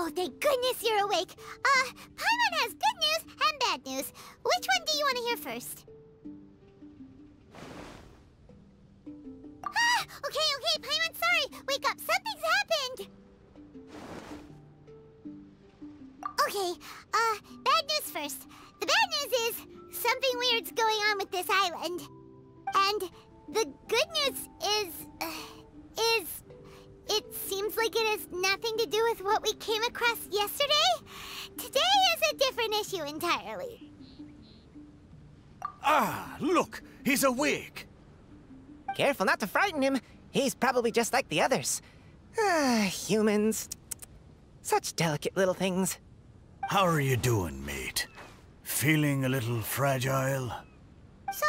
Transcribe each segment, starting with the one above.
Oh, thank goodness you're awake. Paimon has good news and bad news. Which one do you want to hear first? Okay, Paimon, sorry. Wake up, something's happened. Okay, bad news first. The bad news is something weird's going on with this island. And the good news is it seems like it has nothing to do with what we came across yesterday. Today is a different issue entirely. Ah, look, he's awake. Careful not to frighten him. He's probably just like the others. Humans. Such delicate little things. How are you doing, mate? Feeling a little fragile? So,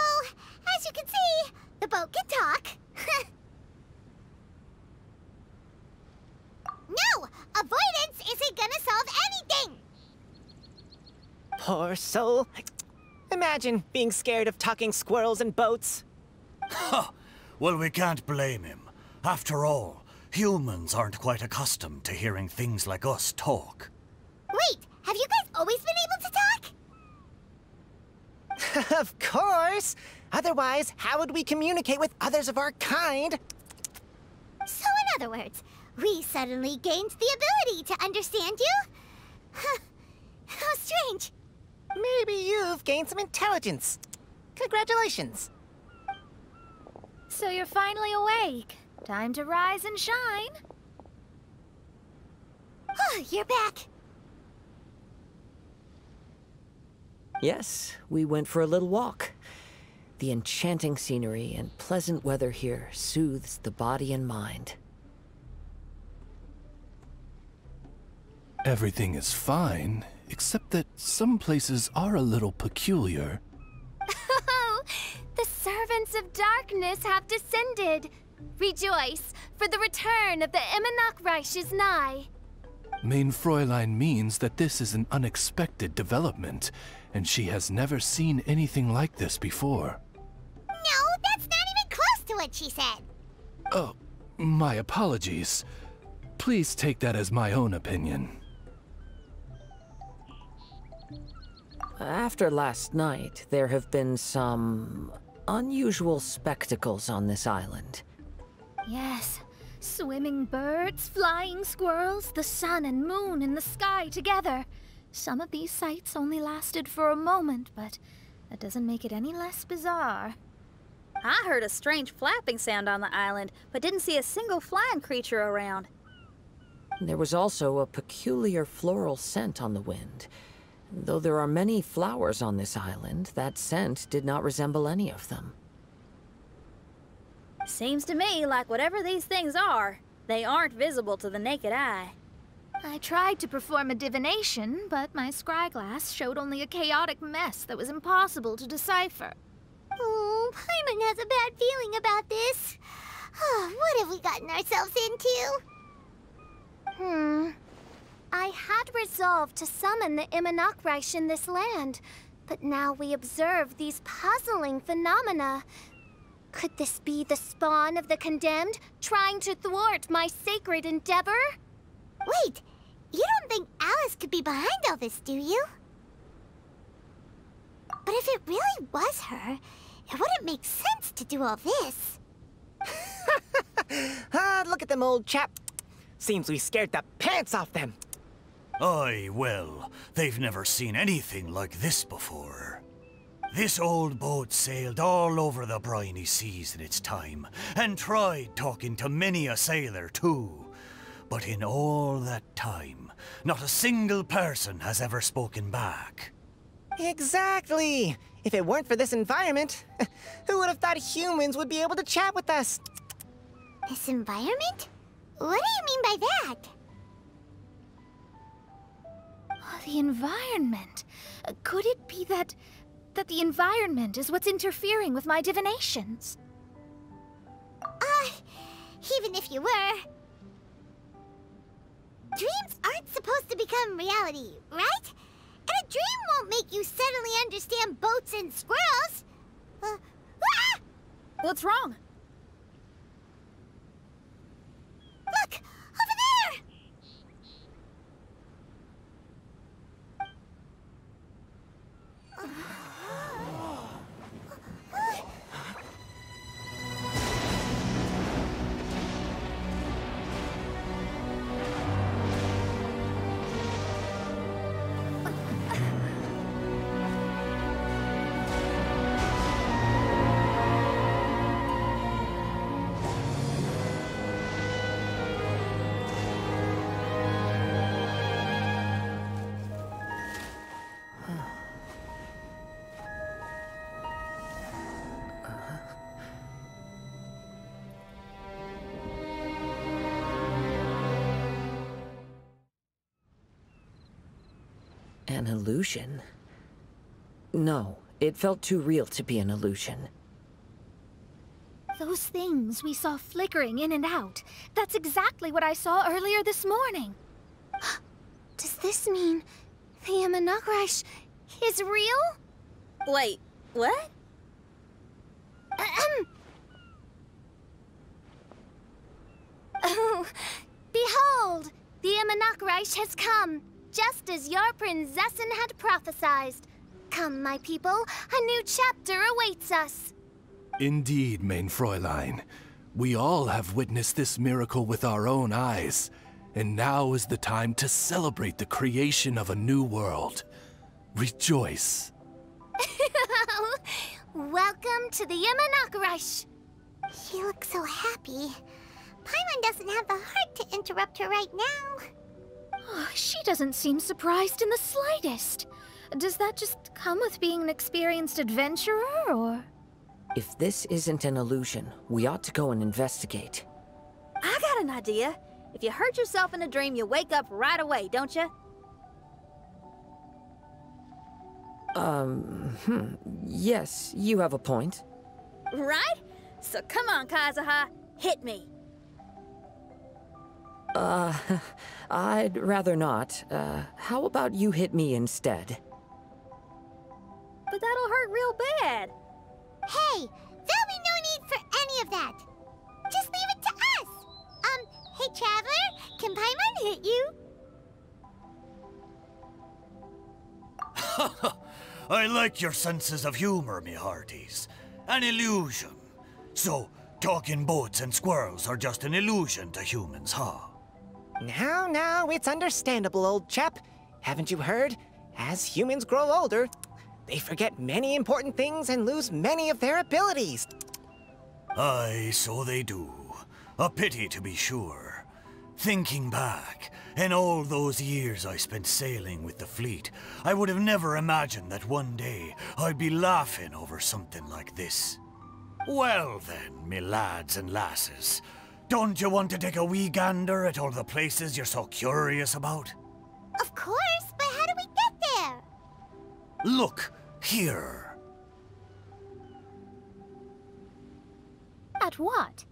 as you can see, the boat can talk. No! Avoidance isn't gonna solve anything! Poor soul. Imagine being scared of talking squirrels and boats. Ha! Well, we can't blame him. After all, humans aren't quite accustomed to hearing things like us talk. Wait, have you guys always been able to talk? Of course! Otherwise, how would we communicate with others of our kind? So in other words, we suddenly gained the ability to understand you? How strange. Maybe you've gained some intelligence. Congratulations. So you're finally awake. Time to rise and shine. You're back. Yes, we went for a little walk. The enchanting scenery and pleasant weather here soothes the body and mind. Everything is fine, except that some places are a little peculiar. Oh, the servants of darkness have descended. Rejoice, for the return of the Reich is nigh. Mein Fräulein means that this is an unexpected development, and she has never seen anything like this before. No, that's not even close to what she said. Oh, my apologies. Please take that as my own opinion. After last night, there have been some unusual spectacles on this island. Yes, swimming birds, flying squirrels, the sun and moon in the sky together. Some of these sights only lasted for a moment, but that doesn't make it any less bizarre. I heard a strange flapping sound on the island, but didn't see a single flying creature around. There was also a peculiar floral scent on the wind. Though there are many flowers on this island, that scent did not resemble any of them. Seems to me like whatever these things are, they aren't visible to the naked eye. I tried to perform a divination, but my scryglass showed only a chaotic mess that was impossible to decipher. Oh, Paimon has a bad feeling about this. What have we gotten ourselves into? I had resolved to summon the Reich in this land, but now we observe these puzzling phenomena. Could this be the spawn of the condemned, trying to thwart my sacred endeavor? Wait, you don't think Alice could be behind all this, do you? But if it really was her, it wouldn't make sense to do all this. Look at them, old chap. Seems we scared the pants off them. Aye, well, they've never seen anything like this before. This old boat sailed all over the briny seas in its time, and tried talking to many a sailor too. But in all that time, not a single person has ever spoken back. Exactly. If it weren't for this environment, who would have thought humans would be able to chat with us? This environment? What do you mean by that? The environment. Could it be that the environment is what's interfering with my divinations? Even if you were... Dreams aren't supposed to become reality, right? And a dream won't make you suddenly understand boats and squirrels. What's wrong? Look! Over there! An illusion? No, it felt too real to be an illusion. Those things we saw flickering in and out. That's exactly what I saw earlier this morning. Does this mean the Imanakrish is real? Wait, what? Oh, behold! The Imanakrish has come, just as your Prinzessin had prophesied. Come, my people, a new chapter awaits us. Indeed, mein Fräulein. We all have witnessed this miracle with our own eyes, and now is the time to celebrate the creation of a new world. Rejoice. Welcome to the Imanakrish. She looks so happy. Paimon doesn't have the heart to interrupt her right now. Oh, she doesn't seem surprised in the slightest. Does that just come with being an experienced adventurer, or...? If this isn't an illusion, we ought to go and investigate. I got an idea. If you hurt yourself in a dream, you wake up right away, don't you? Yes, you have a point. Right? So come on, Kazuha, hit me. I'd rather not. How about you hit me instead? But that'll hurt real bad. Hey, there'll be no need for any of that. Just leave it to us. Hey, Traveler, can Paimon hit you? I like your senses of humor, me hearties. An illusion. So, talking boats and squirrels are just an illusion to humans, huh? Now, it's understandable, old chap. Haven't you heard? As humans grow older, they forget many important things and lose many of their abilities. Aye, so they do. A pity, to be sure. Thinking back, in all those years I spent sailing with the fleet, I would have never imagined that one day I'd be laughing over something like this. Well then, me lads and lasses, don't you want to take a wee gander at all the places you're so curious about? Of course, but how do we get there? Look, here. At what?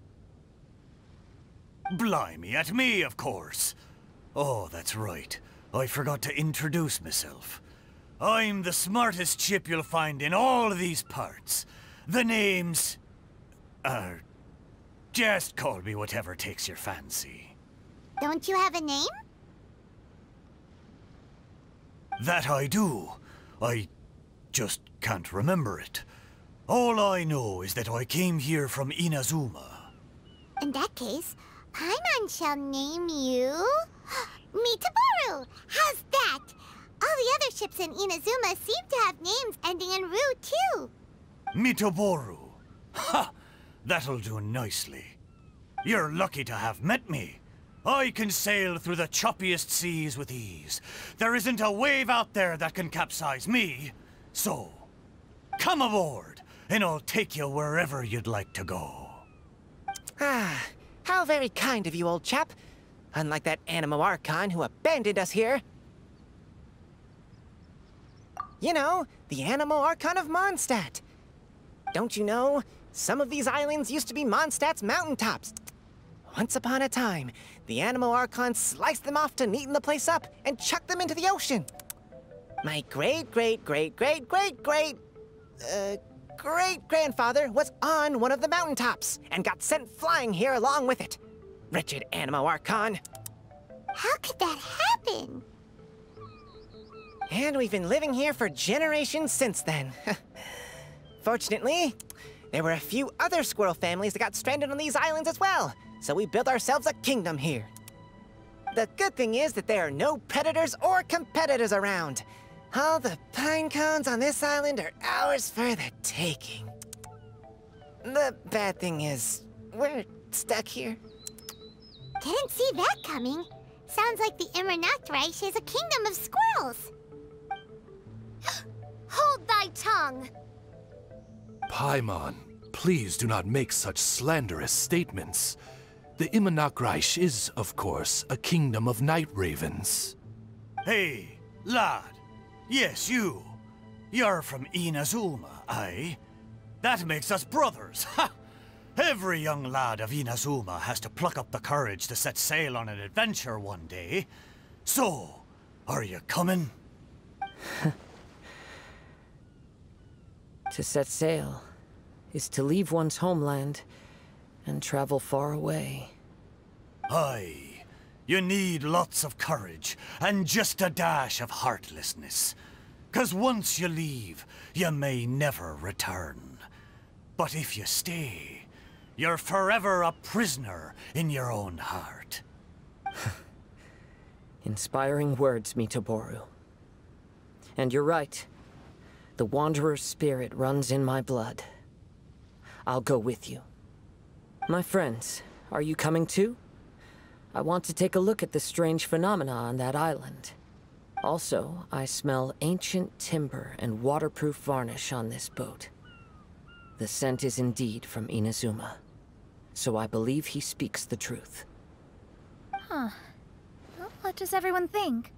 Blimey, at me, of course. Oh, that's right. I forgot to introduce myself. I'm the smartest chip you'll find in all of these parts. The name's... just call me whatever takes your fancy. Don't you have a name? That I do. I just can't remember it. All I know is that I came here from Inazuma. In that case, Paimon shall name you... Mitaboru! How's that? All the other ships in Inazuma seem to have names ending in Ru, too. Mitaboru. Ha! That'll do nicely. You're lucky to have met me. I can sail through the choppiest seas with ease. There isn't a wave out there that can capsize me. So, come aboard, and I'll take you wherever you'd like to go. Ah, how very kind of you, old chap. Unlike that Animo Archon who abandoned us here. You know, the Animo Archon of Mondstadt. Don't you know, some of these islands used to be Mondstadt's mountaintops. Once upon a time, the Animo Archon sliced them off to neaten the place up and chucked them into the ocean. My great-grandfather was on one of the mountaintops and got sent flying here along with it. Wretched Animo Archon. How could that happen? And we've been living here for generations since then. Fortunately, there were a few other squirrel families that got stranded on these islands as well, so we built ourselves a kingdom here. The good thing is that there are no predators or competitors around. All the pine cones on this island are ours for the taking. The bad thing is, we're stuck here. Didn't see that coming. Sounds like the Imanakrish is a kingdom of squirrels. Hold thy tongue! Paimon, please do not make such slanderous statements. The Imanakrish is, of course, a kingdom of night ravens. Hey, lad, Yes, you. You're from Inazuma, aye? That makes us brothers, ha! Every young lad of Inazuma has to pluck up the courage to set sail on an adventure one day. So, are you coming? To set sail is to leave one's homeland and travel far away. Aye. You need lots of courage and just a dash of heartlessness. 'Cause once you leave, you may never return. But if you stay, you're forever a prisoner in your own heart. Inspiring words, Mitoboru. And you're right. The Wanderer's spirit runs in my blood. I'll go with you. My friends, are you coming too? I want to take a look at the strange phenomena on that island. Also, I smell ancient timber and waterproof varnish on this boat. The scent is indeed from Inazuma, so I believe he speaks the truth. Huh. Well, what does everyone think?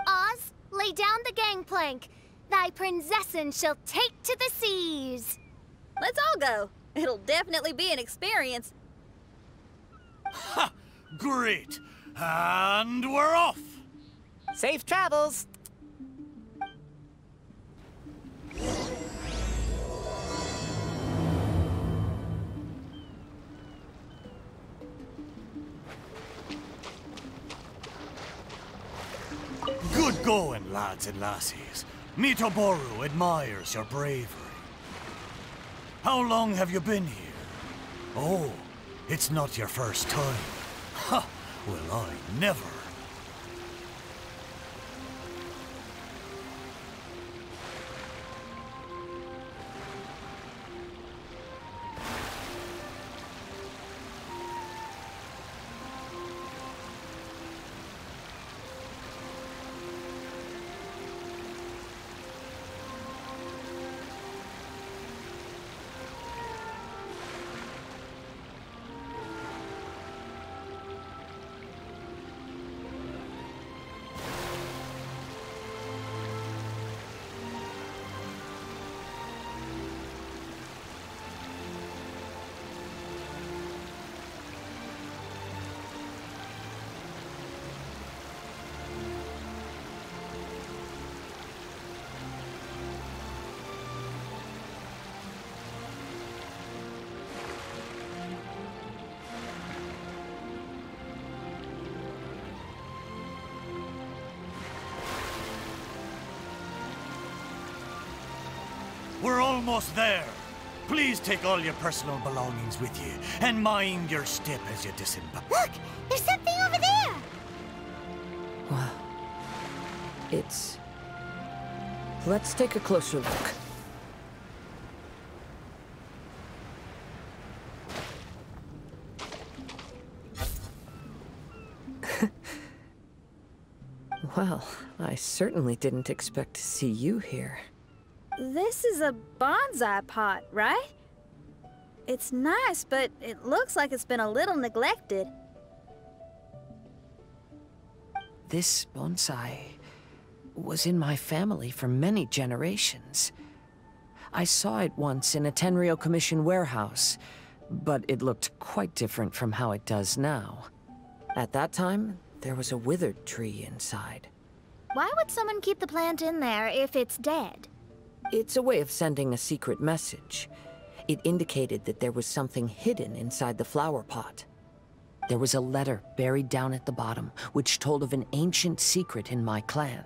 Oz, lay down the gangplank. Thy prinzessin shall take to the seas. Let's all go. It'll definitely be an experience. Ha! Great! And we're off! Safe travels! Good going, lads and lassies. Mitoboru admires your bravery. How long have you been here? Oh, it's not your first time. Ha! Well, I never. We're almost there. Please take all your personal belongings with you, and mind your step as you disembark. Look! There's something over there! Wow. It's... Let's take a closer look. Well, I certainly didn't expect to see you here. This is a bonsai pot, right? It's nice, but it looks like it's been a little neglected. This bonsai was in my family for many generations. I saw it once in a Tenryo Commission warehouse, but it looked quite different from how it does now. At that time, there was a withered tree inside. Why would someone keep the plant in there if it's dead? It's a way of sending a secret message. It indicated that there was something hidden inside the flower pot. There was a letter buried down at the bottom, which told of an ancient secret in my clan.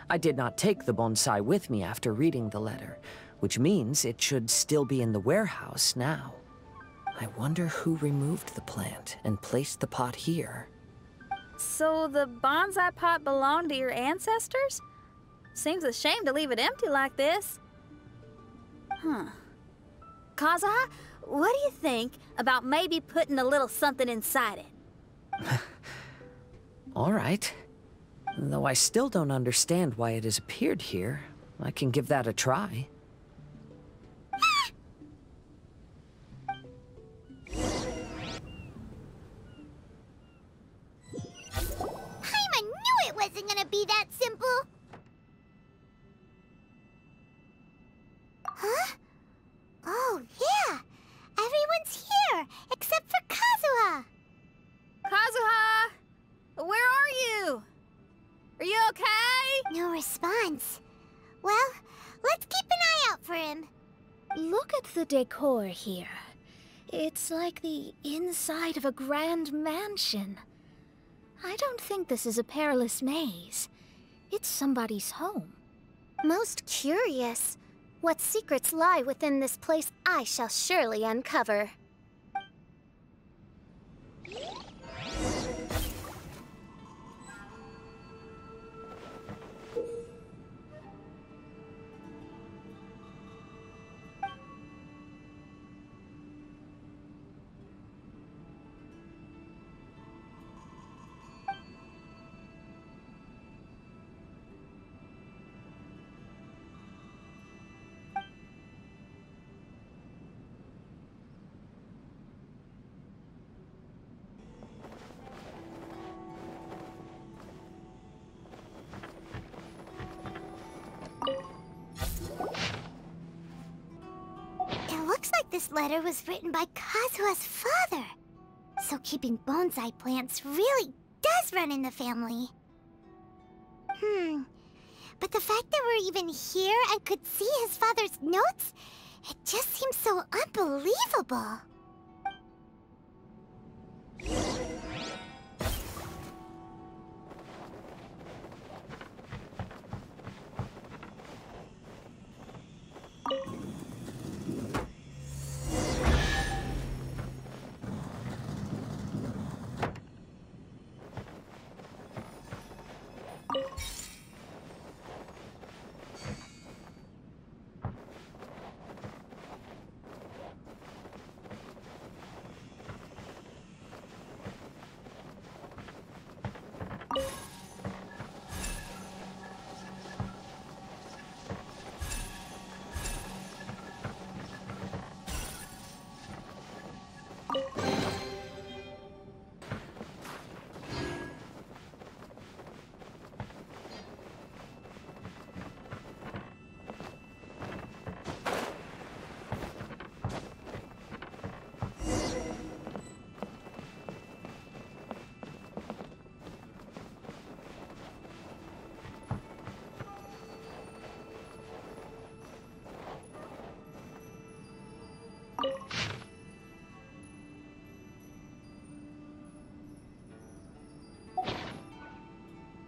I did not take the bonsai with me after reading the letter, which means it should still be in the warehouse now. I wonder who removed the plant and placed the pot here. So the bonsai pot belonged to your ancestors? Seems a shame to leave it empty like this. Huh. Kazuha, what do you think about maybe putting a little something inside it? All right. Though I still don't understand why it has appeared here, I can give that a try. Paimon knew it wasn't gonna be that simple! Huh? Oh, yeah! Everyone's here, except for Kazuha! Kazuha! Where are you? Are you okay? No response. Well, let's keep an eye out for him. Look at the decor here. It's like the inside of a grand mansion. I don't think this is a perilous maze. It's somebody's home. Most curious. What secrets lie within this place I shall surely uncover. Looks like this letter was written by Kazuha's father. So keeping bonsai plants really does run in the family. But the fact that we're even here and could see his father's notes, it just seems so unbelievable.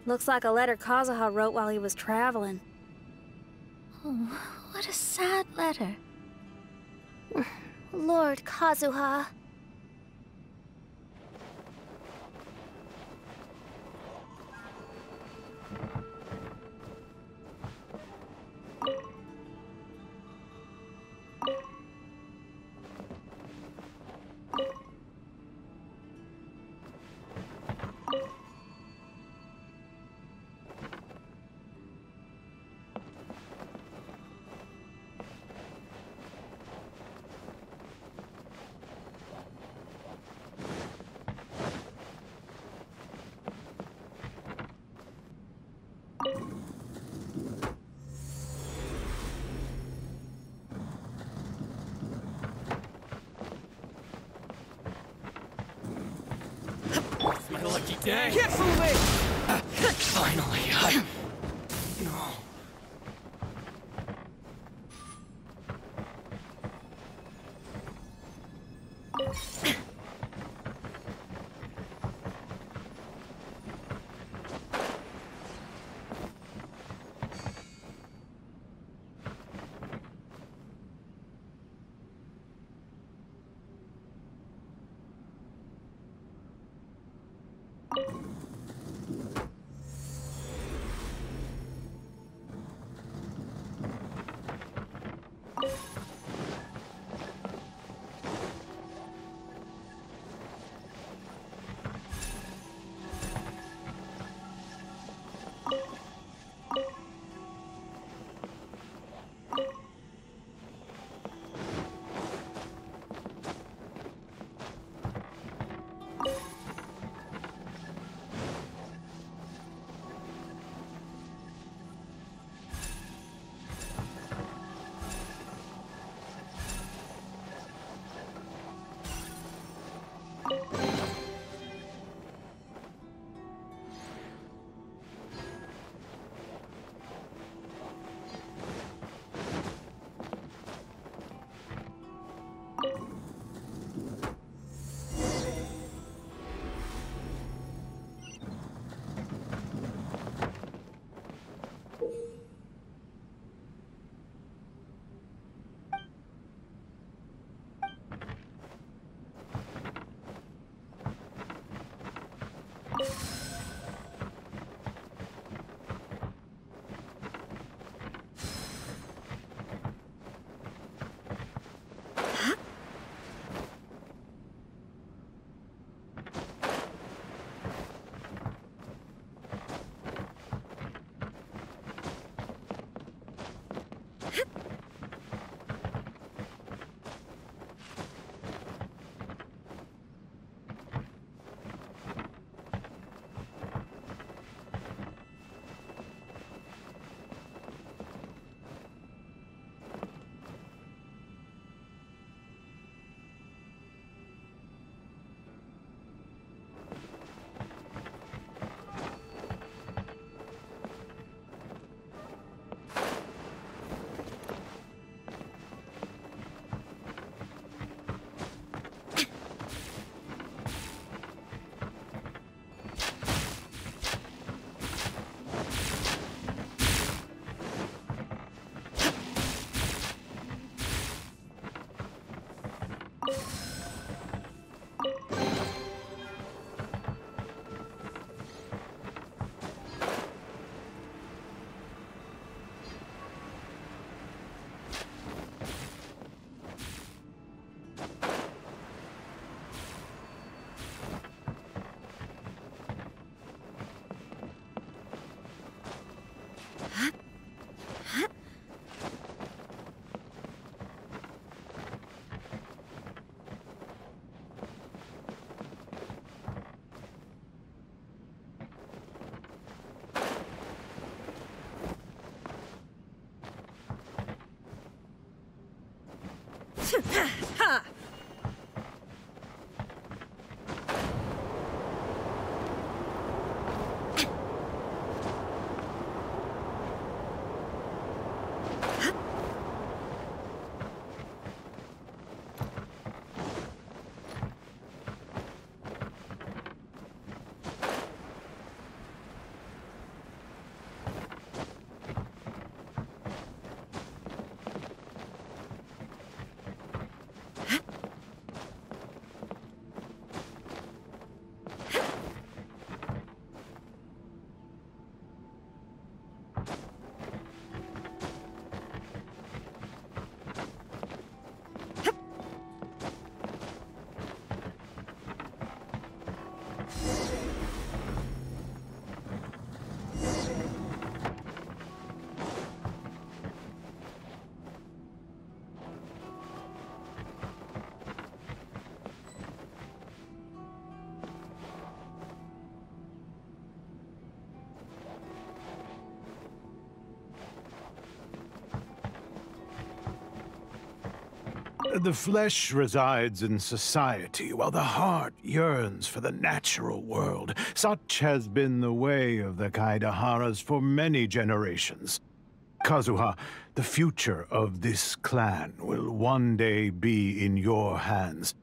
Looks like a letter Kazuha wrote while he was traveling. Oh, what a sad letter. Lord Kazuha. My lucky day. Keep moving! Finally, No. The flesh resides in society, while the heart yearns for the natural world. Such has been the way of the kaedeharas for many generations. Kazuha, the future of this clan will one day be in your hands.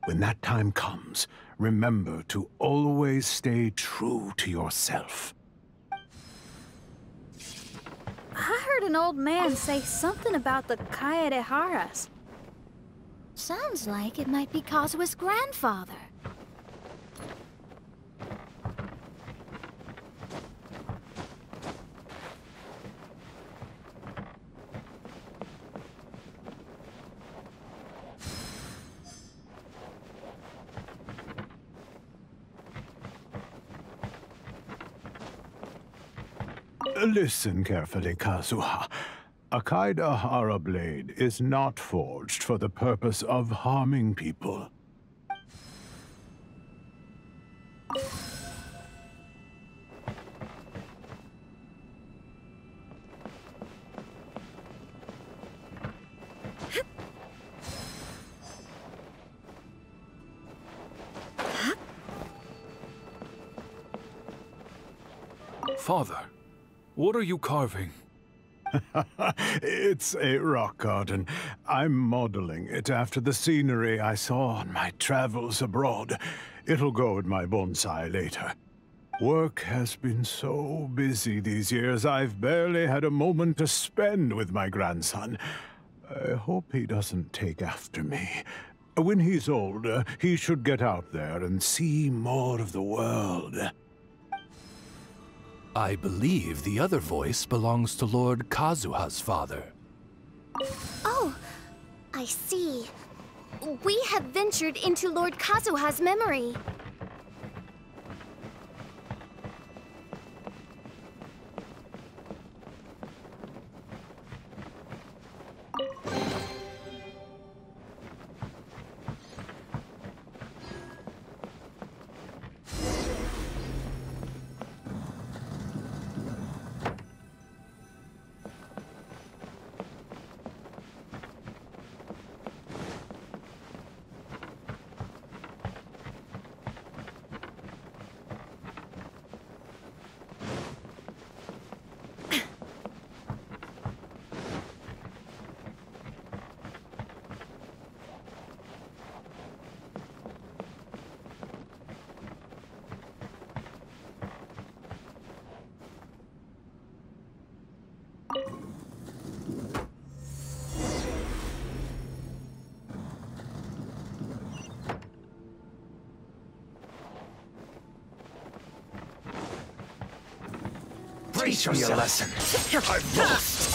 When that time comes, remember to always stay true to yourself. I heard an old man say something about the kaedeharas. Sounds like it might be Kazuha's grandfather. Listen carefully, Kazuha. A kaedehara blade is not forged for the purpose of harming people. Father, what are you carving? It's a rock garden. I'm modeling it after the scenery I saw on my travels abroad. It'll go in my bonsai later. Work has been so busy these years, I've barely had a moment to spend with my grandson. I hope he doesn't take after me. When he's older, he should get out there and see more of the world. I believe the other voice belongs to Lord Kazuha's father. Oh, I see. We have ventured into Lord Kazuha's memory. Brace yourself. Your lesson. I've lost.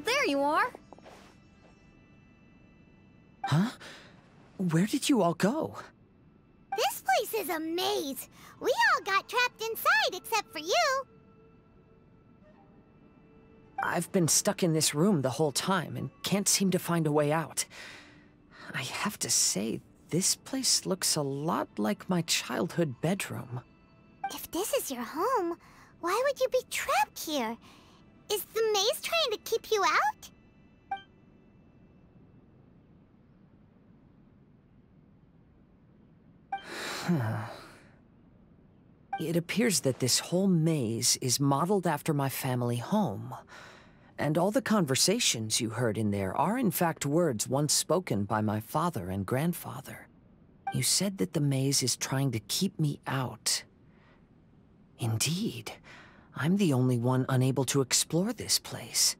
There you are. Huh? Where did you all go? This place is a maze. We all got trapped inside except for you. I've been stuck in this room the whole time and can't seem to find a way out. I have to say, this place looks a lot like my childhood bedroom. If this is your home, why would you be trapped here? Is the maze trying to keep you out? It appears that this whole maze is modeled after my family home. And all the conversations you heard in there are in fact words once spoken by my father and grandfather. You said that the maze is trying to keep me out. Indeed. I'm the only one unable to explore this place.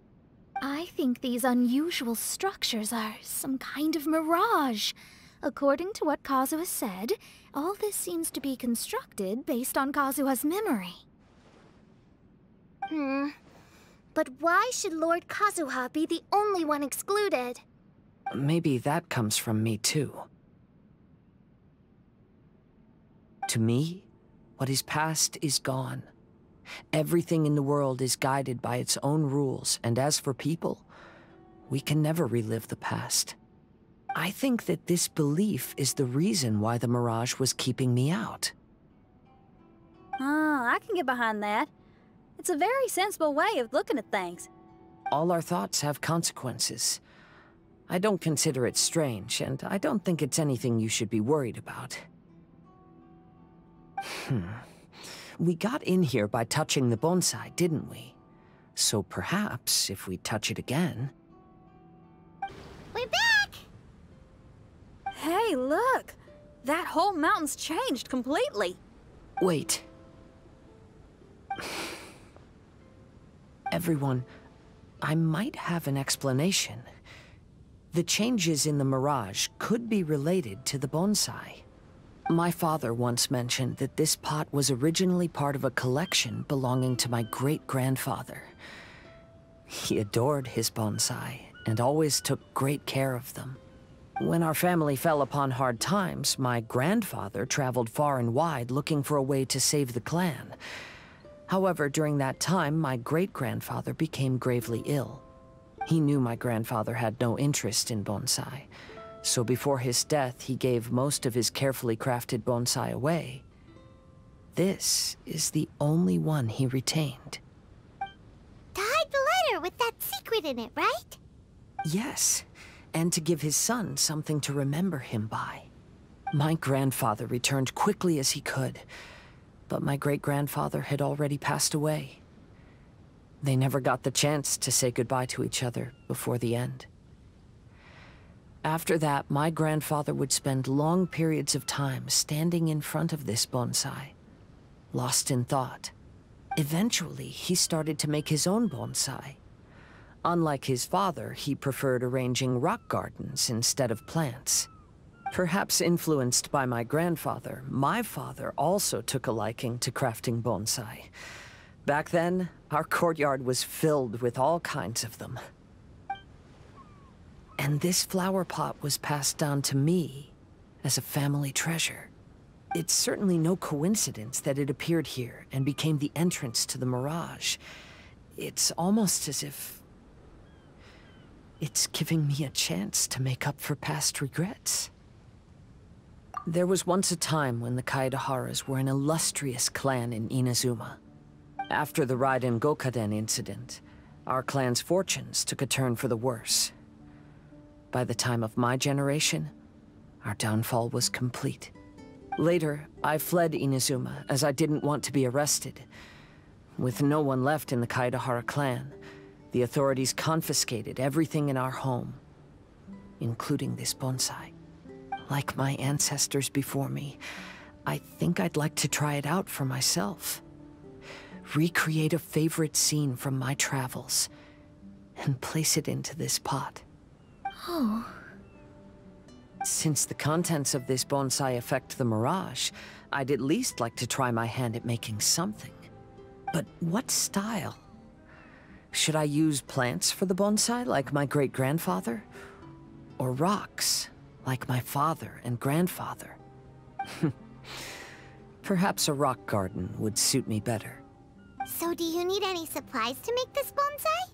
I think these unusual structures are some kind of mirage. According to what Kazuha said, all this seems to be constructed based on Kazuha's memory. But why should Lord Kazuha be the only one excluded? Maybe that comes from me too. To me, what is past is gone. Everything in the world is guided by its own rules, and as for people, we can never relive the past. I think that this belief is the reason why the mirage was keeping me out. I can get behind that. It's a very sensible way of looking at things. All our thoughts have consequences. I don't consider it strange, and I don't think it's anything you should be worried about. We got in here by touching the bonsai, didn't we? So perhaps, if we touch it again... We're back! Hey, look! That whole mountain's changed completely. Wait. Everyone, I might have an explanation. The changes in the mirage could be related to the bonsai. My father once mentioned that this pot was originally part of a collection belonging to my great-grandfather. He adored his bonsai and always took great care of them. When our family fell upon hard times, my grandfather traveled far and wide looking for a way to save the clan. However, during that time, my great-grandfather became gravely ill. He knew my grandfather had no interest in bonsai. So before his death, he gave most of his carefully crafted bonsai away. This is the only one he retained. To hide the letter with that secret in it, right? Yes, and to give his son something to remember him by. My grandfather returned quickly as he could, but my great-grandfather had already passed away. They never got the chance to say goodbye to each other before the end. After that, my grandfather would spend long periods of time standing in front of this bonsai, lost in thought. Eventually, he started to make his own bonsai. Unlike his father, he preferred arranging rock gardens instead of plants. Perhaps influenced by my grandfather, my father also took a liking to crafting bonsai. Back then, our courtyard was filled with all kinds of them. And this flower pot was passed down to me as a family treasure. It's certainly no coincidence that it appeared here and became the entrance to the Mirage. It's almost as if it's giving me a chance to make up for past regrets. There was once a time when the Kaedeharas were an illustrious clan in Inazuma. After the Raiden Gokaden incident, our clan's fortunes took a turn for the worse. By the time of my generation, our downfall was complete. Later, I fled Inazuma as I didn't want to be arrested. With no one left in the Kaedehara clan, the authorities confiscated everything in our home, including this bonsai. Like my ancestors before me, I think I'd like to try it out for myself. Recreate a favorite scene from my travels, and place it into this pot. Oh. Since the contents of this bonsai affect the Mirage, I'd at least like to try my hand at making something. But what style? Should I use plants for the bonsai, like my great-grandfather? Or rocks, like my father and grandfather? Perhaps a rock garden would suit me better. So do you need any supplies to make this bonsai?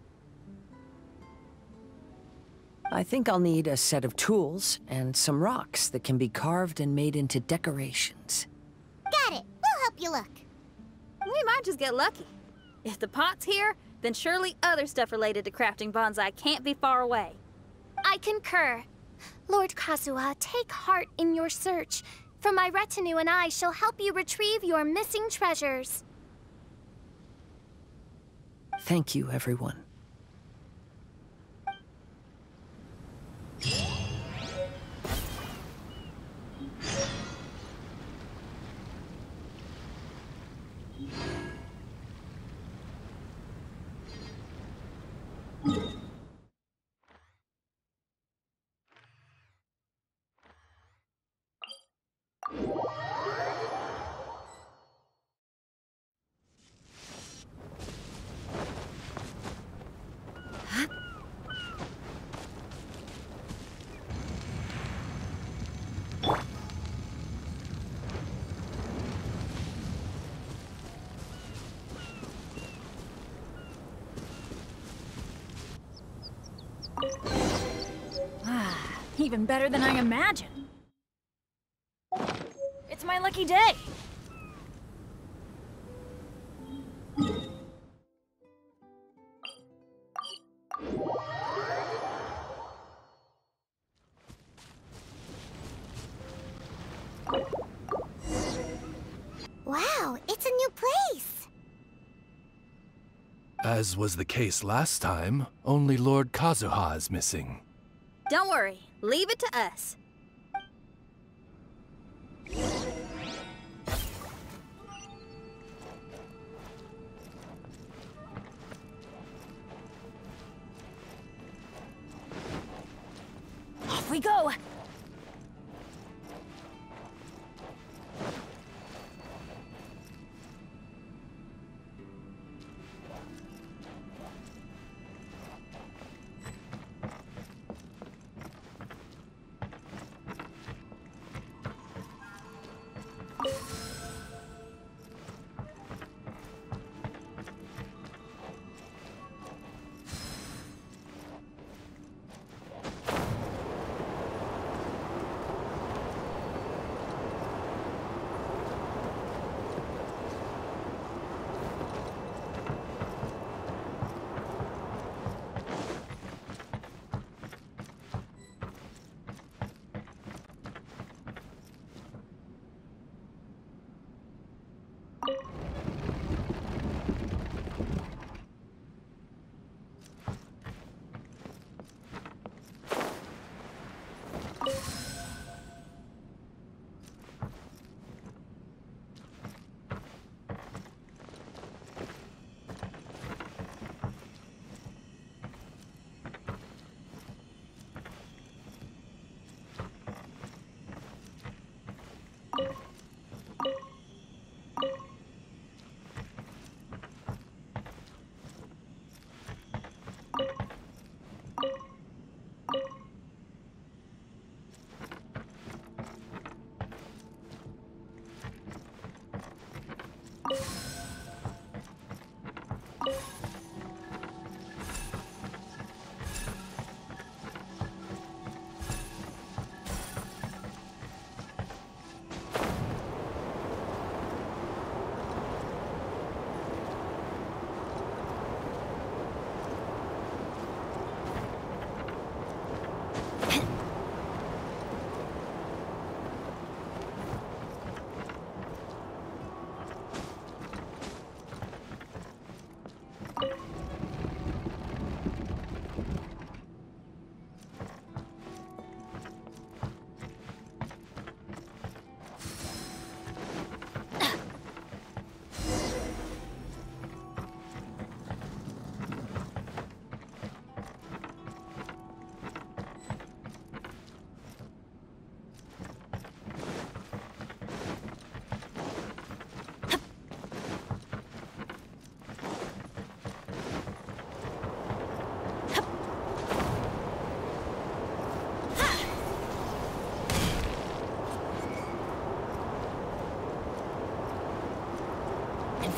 I think I'll need a set of tools and some rocks that can be carved and made into decorations. Got it. We'll help you look. We might just get lucky. If the pot's here, then surely other stuff related to crafting bonsai can't be far away. I concur. Lord Kazuha, take heart in your search, for my retinue and I shall help you retrieve your missing treasures. Thank you, everyone. Even better than I imagined. It's my lucky day. Wow, it's a new place. As was the case last time, only Lord Kazuha is missing. Don't worry, leave it to us. Off we go.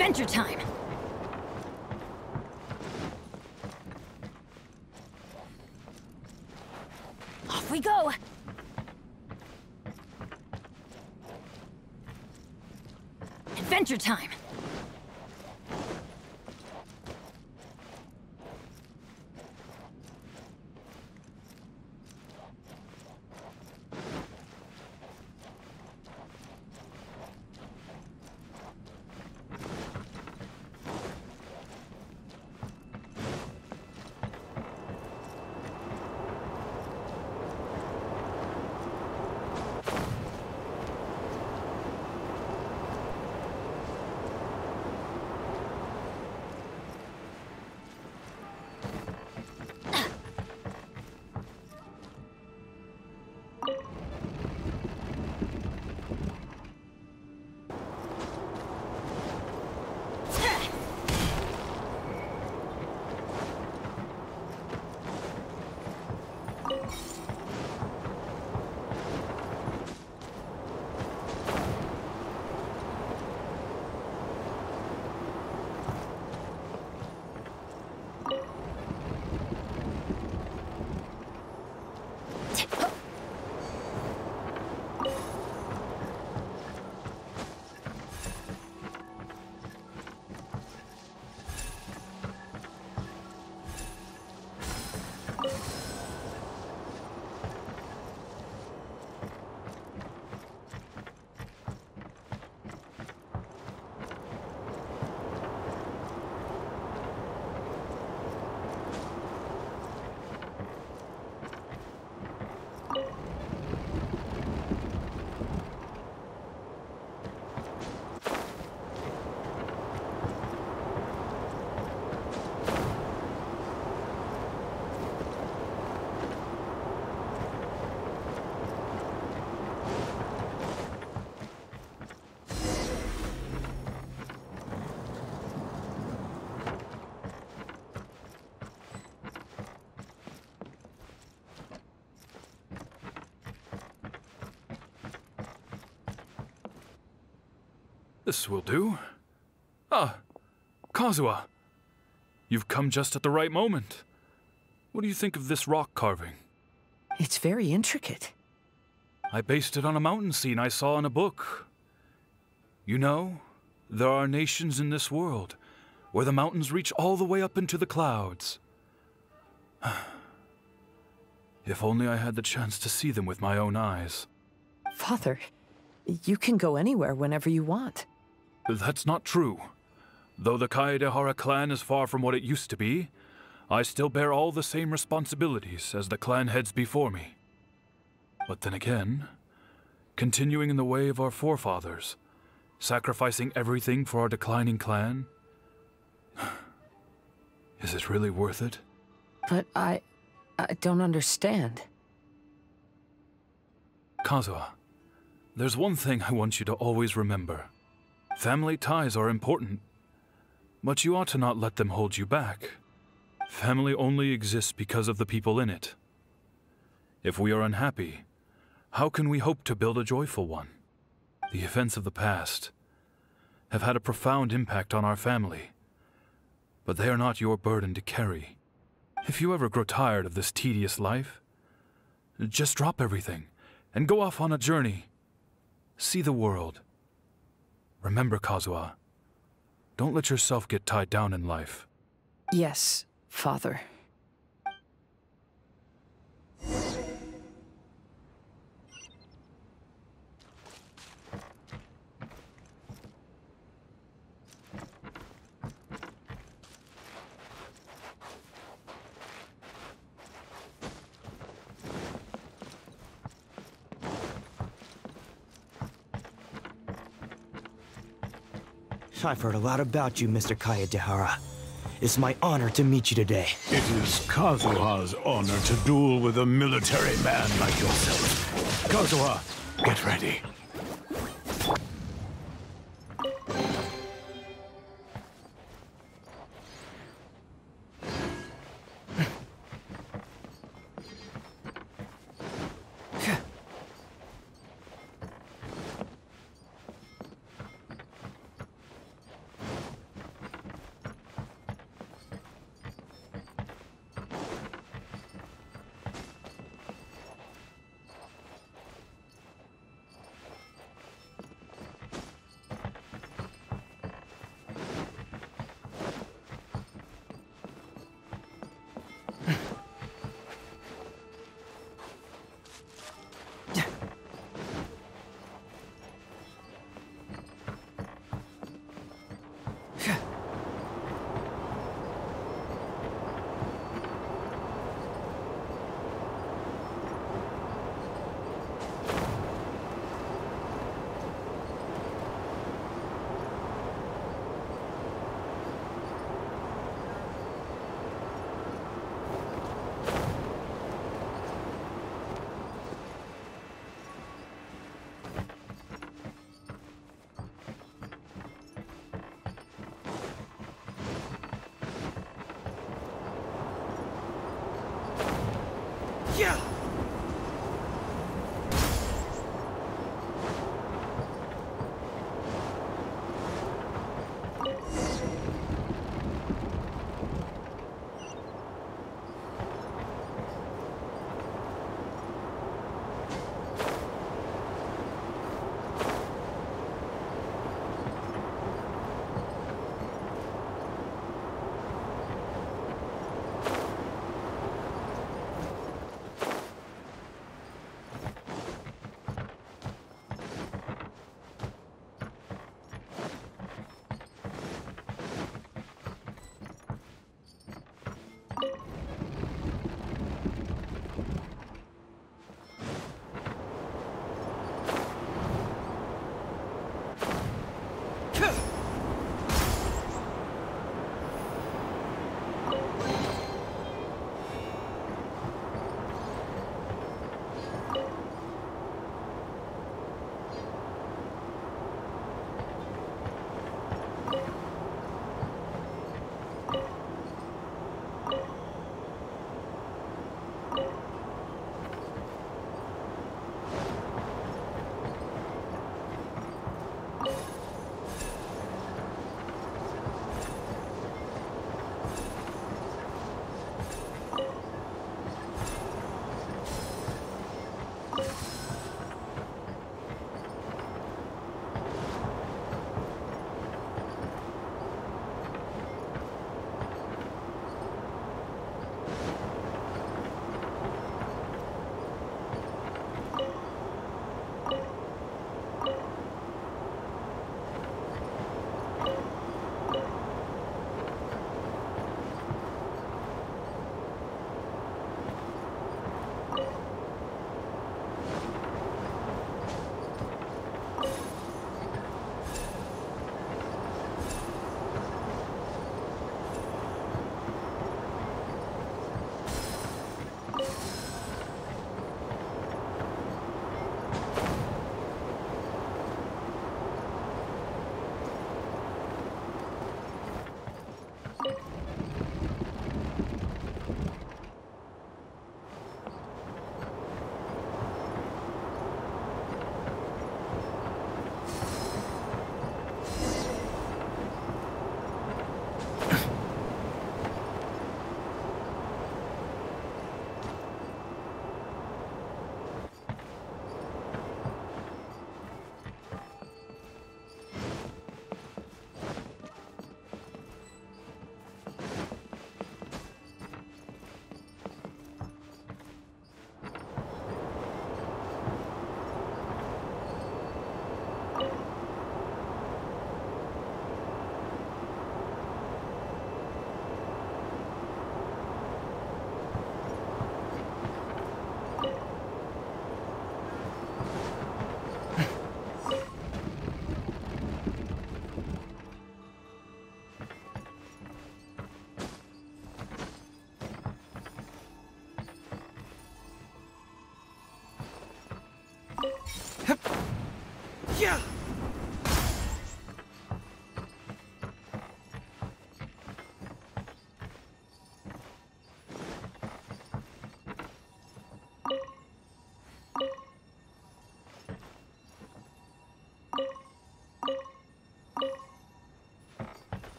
Adventure time! Off we go! Adventure time! This will do. Ah, Kazuha. You've come just at the right moment. What do you think of this rock carving? It's very intricate. I based it on a mountain scene I saw in a book. You know, there are nations in this world where the mountains reach all the way up into the clouds. If only I had the chance to see them with my own eyes. Father, you can go anywhere whenever you want. That's not true. Though the Kaedehara clan is far from what it used to be, I still bear all the same responsibilities as the clan heads before me. But then again, continuing in the way of our forefathers, sacrificing everything for our declining clan, is it really worth it? But I don't understand. Kazuha, there's one thing I want you to always remember. Family ties are important, but you ought to not let them hold you back. Family only exists because of the people in it. If we are unhappy, how can we hope to build a joyful one? The events of the past have had a profound impact on our family, but they are not your burden to carry. If you ever grow tired of this tedious life, just drop everything and go off on a journey. See the world. Remember, Kazuha, don't let yourself get tied down in life. Yes, Father. I've heard a lot about you, Mr. Kaedehara. It's my honor to meet you today. It is Kazuha's honor to duel with a military man like yourself. Kazuha, get ready.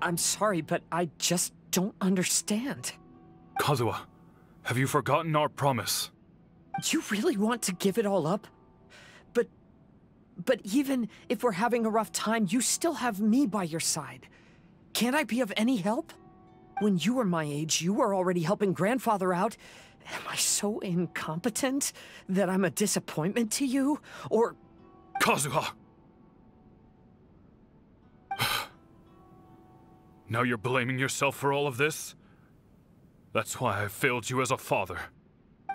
I'm sorry, but I just don't understand. Kazuha, have you forgotten our promise? You really want to give it all up? But even if we're having a rough time, you still have me by your side. Can't I be of any help? When you were my age, you were already helping Grandfather out. Am I so incompetent that I'm a disappointment to you? Or... Kazuha! Now you're blaming yourself for all of this? That's why I failed you as a father.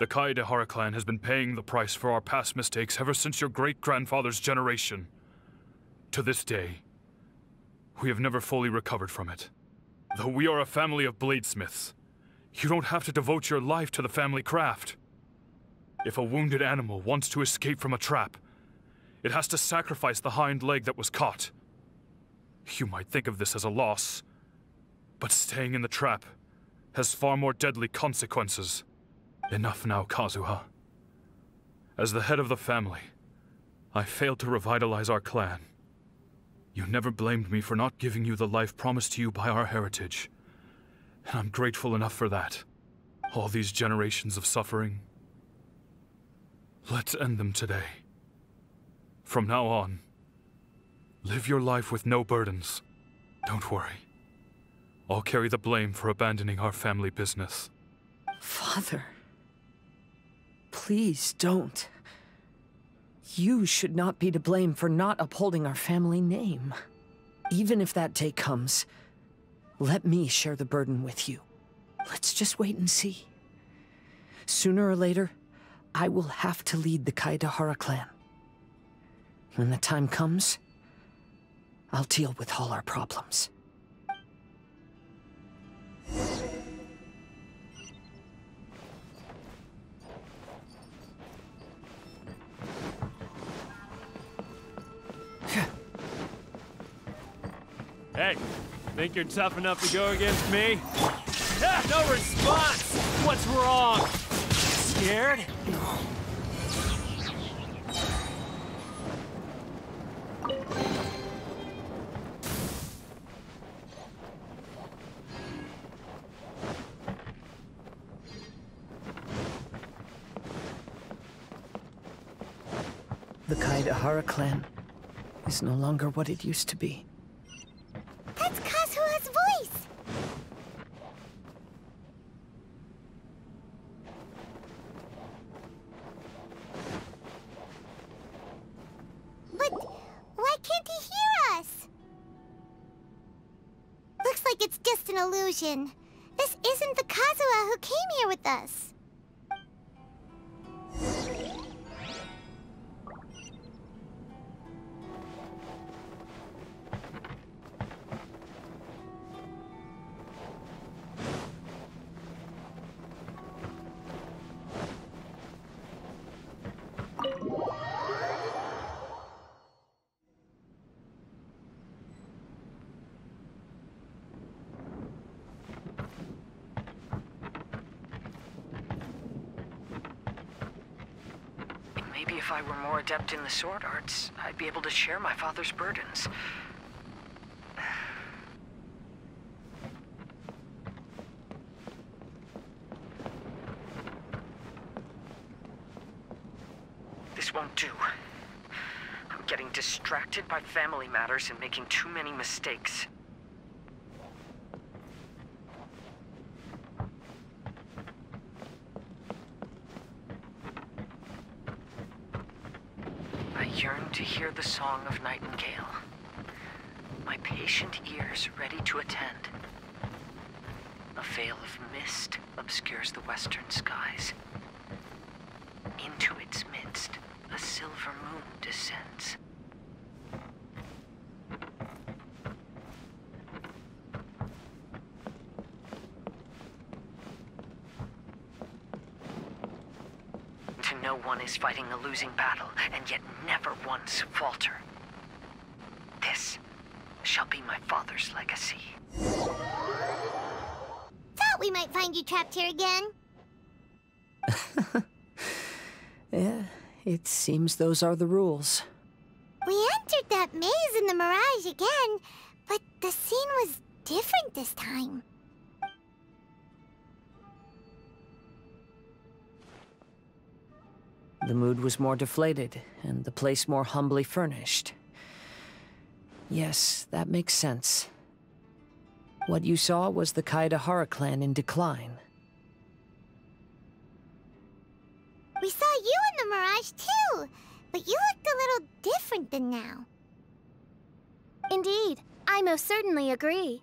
The Kaedehara clan has been paying the price for our past mistakes ever since your great-grandfather's generation. To this day, we have never fully recovered from it. Though we are a family of bladesmiths, you don't have to devote your life to the family craft. If a wounded animal wants to escape from a trap, it has to sacrifice the hind leg that was caught. You might think of this as a loss, but staying in the trap has far more deadly consequences. Enough now, Kazuha. As the head of the family, I failed to revitalize our clan. You never blamed me for not giving you the life promised to you by our heritage, and I'm grateful enough for that. All these generations of suffering, let's end them today. From now on, live your life with no burdens. Don't worry. I'll carry the blame for abandoning our family business. Father, please don't. You should not be to blame for not upholding our family name. Even if that day comes, let me share the burden with you. Let's just wait and see. Sooner or later, I will have to lead the Kaedehara clan. When the time comes, I'll deal with all our problems. Hey, Think you're tough enough to go against me? Ah, no response! What's wrong? Scared? The Kaedehara clan is no longer what it used to be. That's Kazuha's voice! But why can't he hear us? Looks like it's just an illusion. This isn't the Kazuha who came here with us. Maybe if I were more adept in the sword arts, I'd be able to share my father's burdens. This won't do. I'm getting distracted by family matters and making too many mistakes. I yearn to hear the song of nightingale. My patient ears ready to attend. A veil of mist obscures the western skies. Into its midst, a silver moon descends. To know one is fighting a losing battle, and yet never once falter. This shall be my father's legacy. Thought we might find you trapped here again. Yeah, it seems those are the rules. We entered that maze in the Mirage again, but the scene was different this time. The mood was more deflated, and the place more humbly furnished. Yes, that makes sense. What you saw was the Kaedehara clan in decline. We saw you in the Mirage too, but you looked a little different than now. Indeed, I most certainly agree.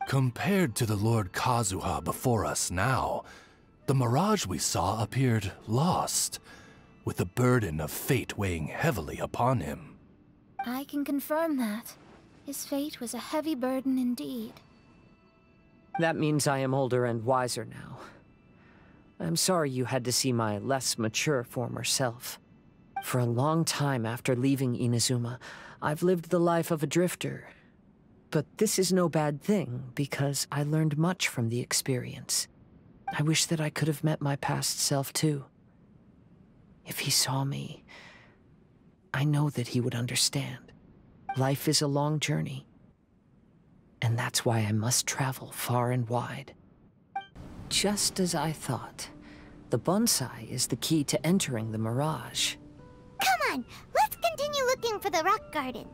Compared to the Lord Kazuha before us now, the mirage we saw appeared lost, with the burden of fate weighing heavily upon him. I can confirm that. His fate was a heavy burden indeed. That means I am older and wiser now. I'm sorry you had to see my less mature former self. For a long time after leaving Inazuma, I've lived the life of a drifter. But this is no bad thing, because I learned much from the experience. I wish that I could have met my past self too. If he saw me, I know that he would understand. Life is a long journey, and that's why I must travel far and wide. Just as I thought, the bonsai is the key to entering the Mirage. Come on, let's continue looking for the rock garden.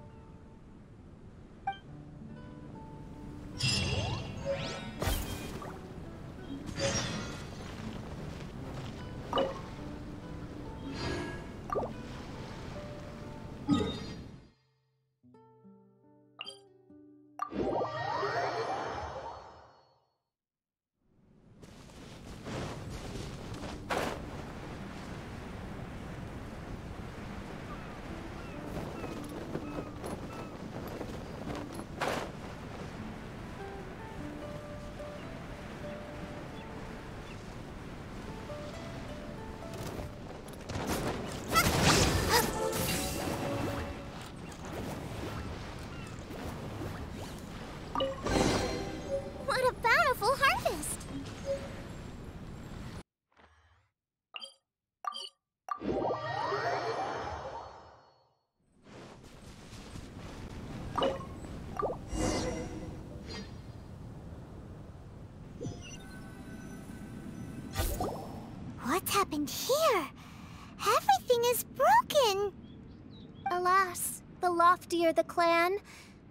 loftier the clan,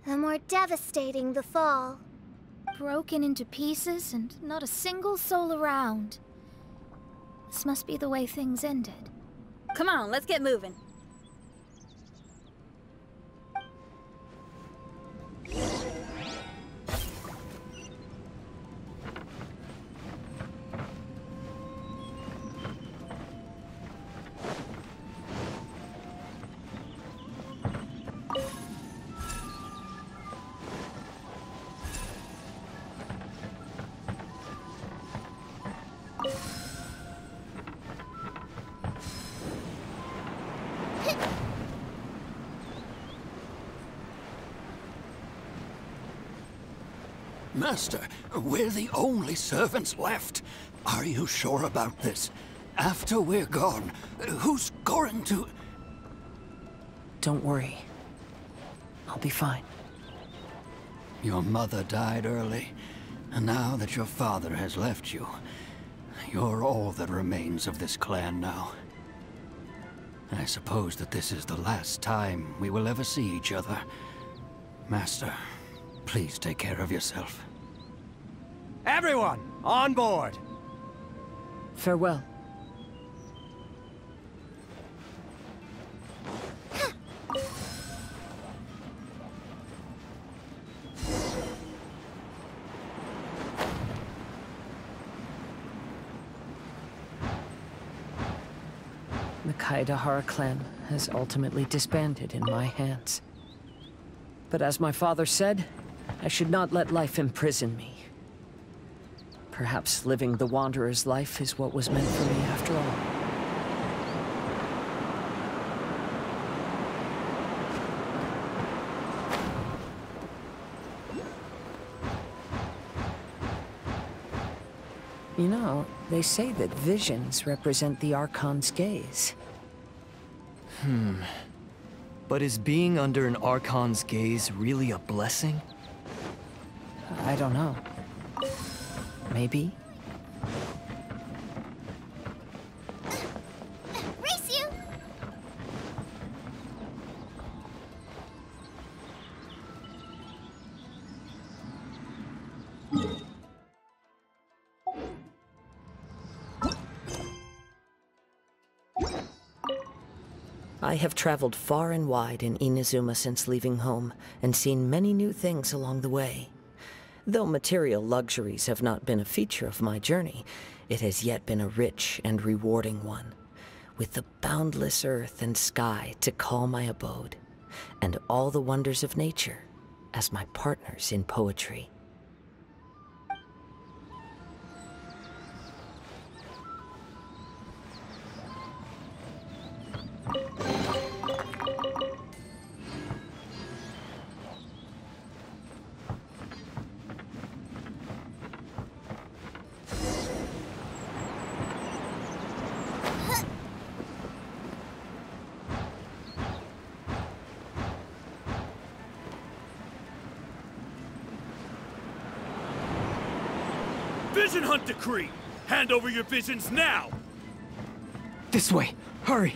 the more devastating the fall. Broken into pieces and not a single soul around. This must be the way things ended. Come on, let's get moving. Master, we're the only servants left. Are you sure about this? After we're gone, who's going to... Don't worry. I'll be fine. Your mother died early, and now that your father has left you, you're all that remains of this clan now. I suppose that this is the last time we will ever see each other. Master, please take care of yourself. Everyone, on board! Farewell. The Kaedehara clan has ultimately disbanded in my hands. But as my father said, I should not let life imprison me. Perhaps living the Wanderer's life is what was meant for me after all. You know, they say that visions represent the Archon's gaze. But is being under an Archon's gaze really a blessing? I don't know. Maybe? Race you! I have traveled far and wide in Inazuma since leaving home, and seen many new things along the way. Though material luxuries have not been a feature of my journey, it has yet been a rich and rewarding one, with the boundless earth and sky to call my abode, and all the wonders of nature as my partners in poetry. Vision Hunt Decree! Hand over your visions now! This way! Hurry!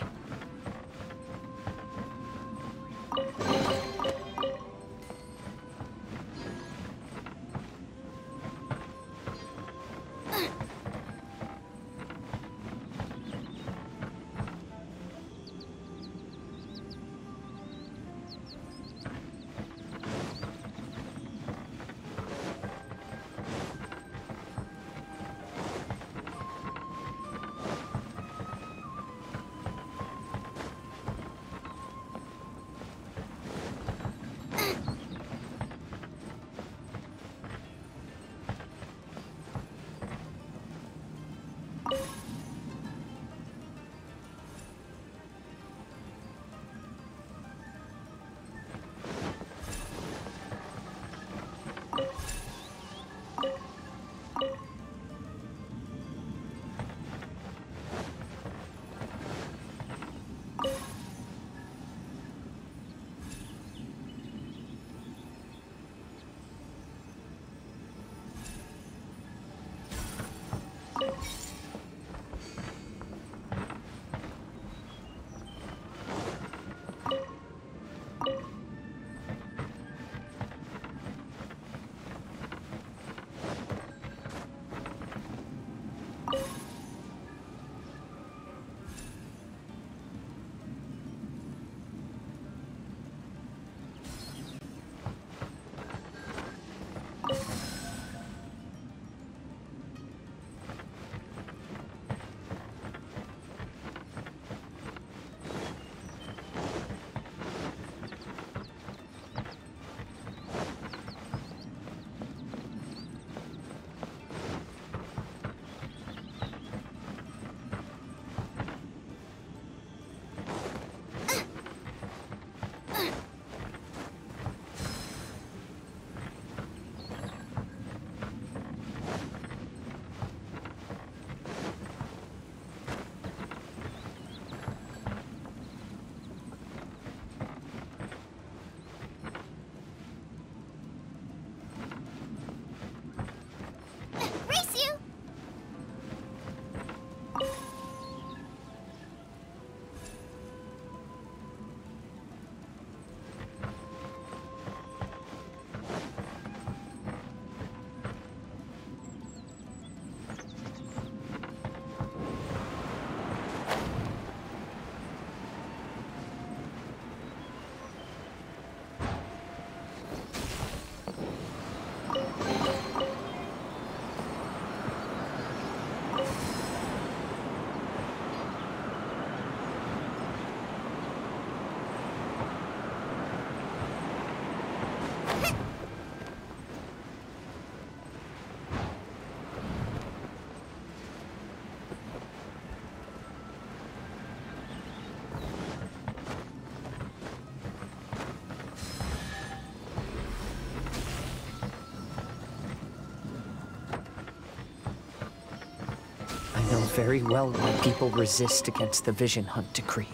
very well why people resist against the Vision Hunt decree.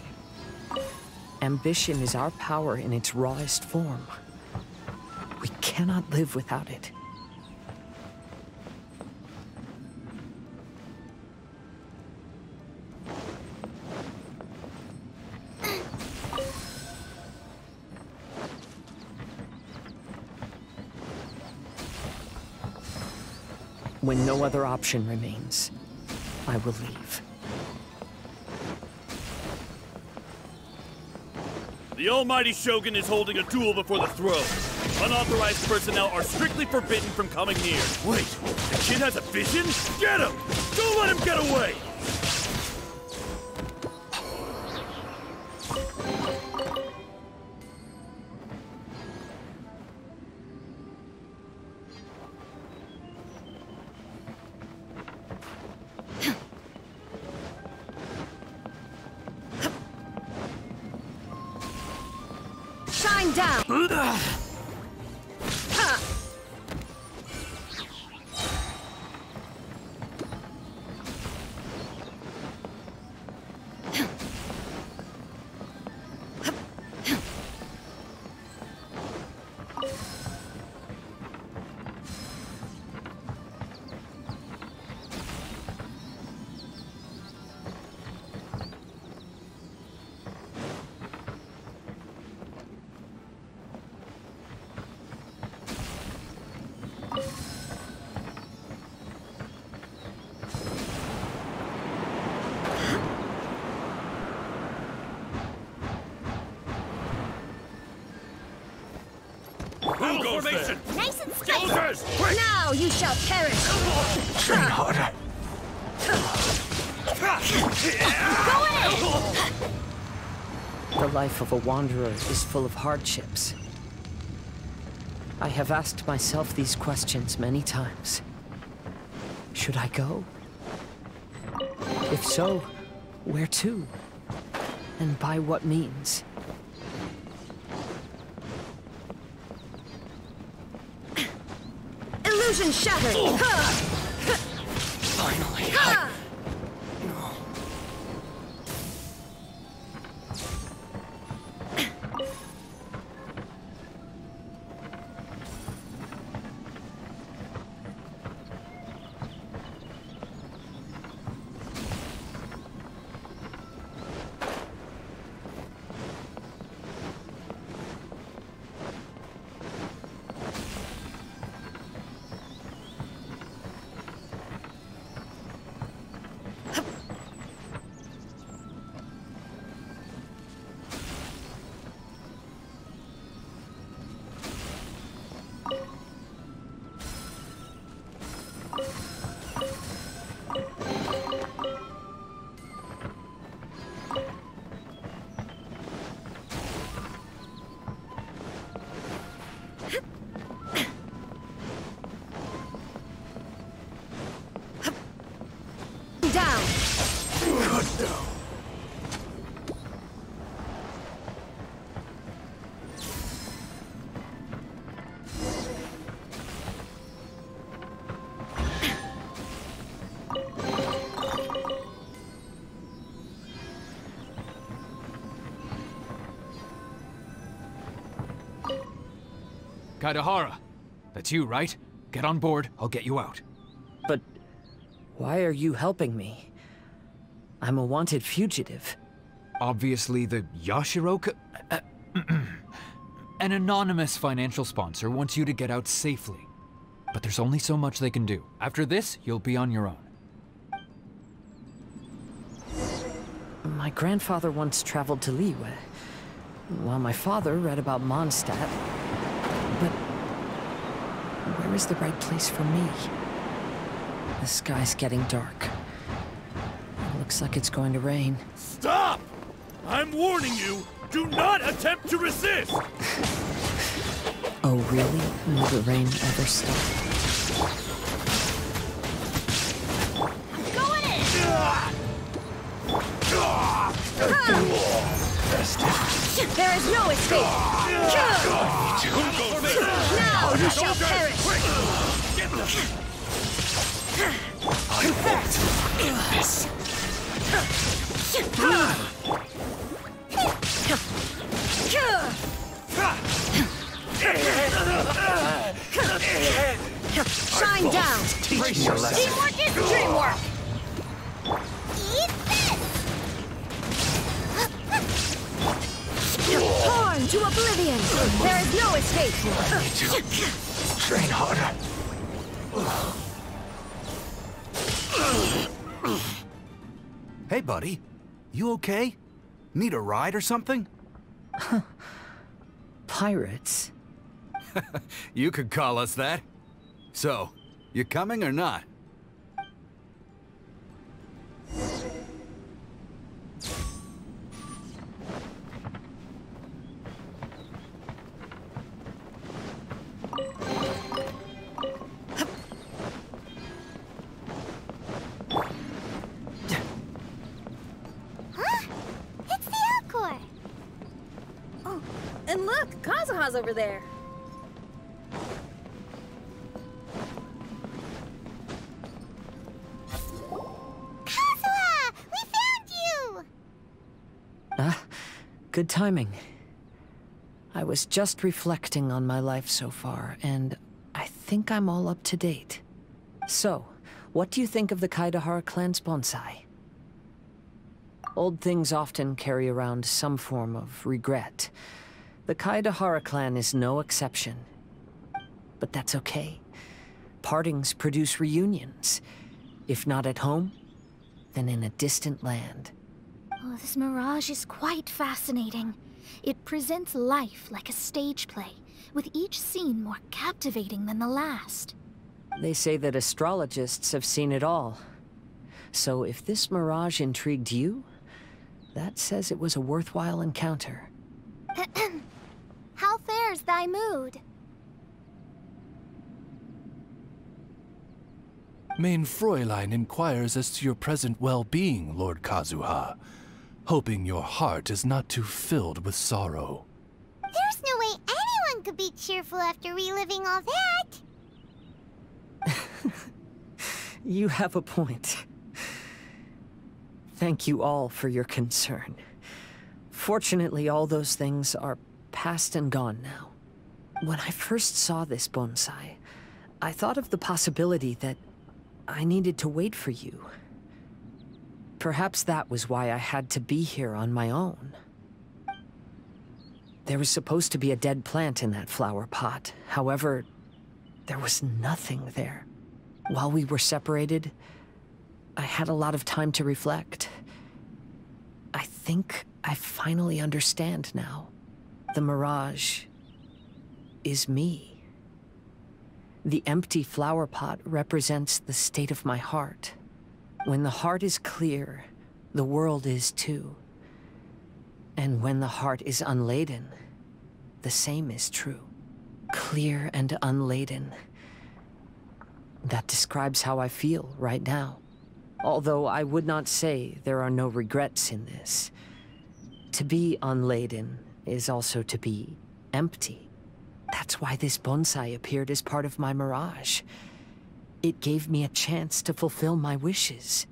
Ambition is our power in its rawest form. We cannot live without it. When no other option remains, I will leave. The almighty Shogun is holding a duel before the throne. Unauthorized personnel are strictly forbidden from coming near. Wait, the kid has a vision? Get him! Don't let him get away! Shine down! Formation! Nice and steady! Soldiers, quick! Now you shall perish! Train harder. Go in! The life of a wanderer is full of hardships. I have asked myself these questions many times. Should I go? If so, where to? And by what means? Illusion shattered! Finally, Down! Good now. Kaedehara, that's you, right? Get on board, I'll get you out. But why are you helping me? I'm a wanted fugitive. Obviously the Yashiro... An anonymous financial sponsor wants you to get out safely. But there's only so much they can do. After this, you'll be on your own. My grandfather once traveled to Liyue, while my father read about Mondstadt. But where is the right place for me? The sky's getting dark. It looks like it's going to rain. Stop! I'm warning you, do not attempt to resist! Oh, really? Will the rain ever stop? Go in! There is no escape! Now you shall perish! I won't end this. Shine down! Teamwork is dreamwork! Eat this! Torn to oblivion! There is no escape! Train harder. Hey, buddy. You okay? Need a ride or something? Pirates? You could call us that. So, you coming or not? And look, Kazuha's over there. Kazuha! We found you! Good timing. I was just reflecting on my life so far, and I think I'm all up to date. So, what do you think of the Kaedehara clan's bonsai? Old things often carry around some form of regret. The Kaedehara clan is no exception. But that's okay. Partings produce reunions. If not at home, then in a distant land. Oh, this mirage is quite fascinating. It presents life like a stage play, with each scene more captivating than the last. They say that astrologists have seen it all. So if this mirage intrigued you, that says it was a worthwhile encounter. How fares thy mood? Main Fräulein inquires as to your present well-being, Lord Kazuha, hoping your heart is not too filled with sorrow. There's no way anyone could be cheerful after reliving all that. You have a point. Thank you all for your concern. Fortunately, all those things are past and gone now. When I first saw this bonsai, I thought of the possibility that I needed to wait for you. Perhaps that was why I had to be here on my own. There was supposed to be a dead plant in that flower pot. However, there was nothing there. While we were separated, I had a lot of time to reflect. I think I finally understand now. The mirage is me. The empty flower pot represents the state of my heart. When the heart is clear, the world is too. And when the heart is unladen, the same is true. Clear and unladen. That describes how I feel right now. Although I would not say there are no regrets in this. To be unladen is also to be empty. That's why this bonsai appeared as part of my mirage. It gave me a chance to fulfill my wishes.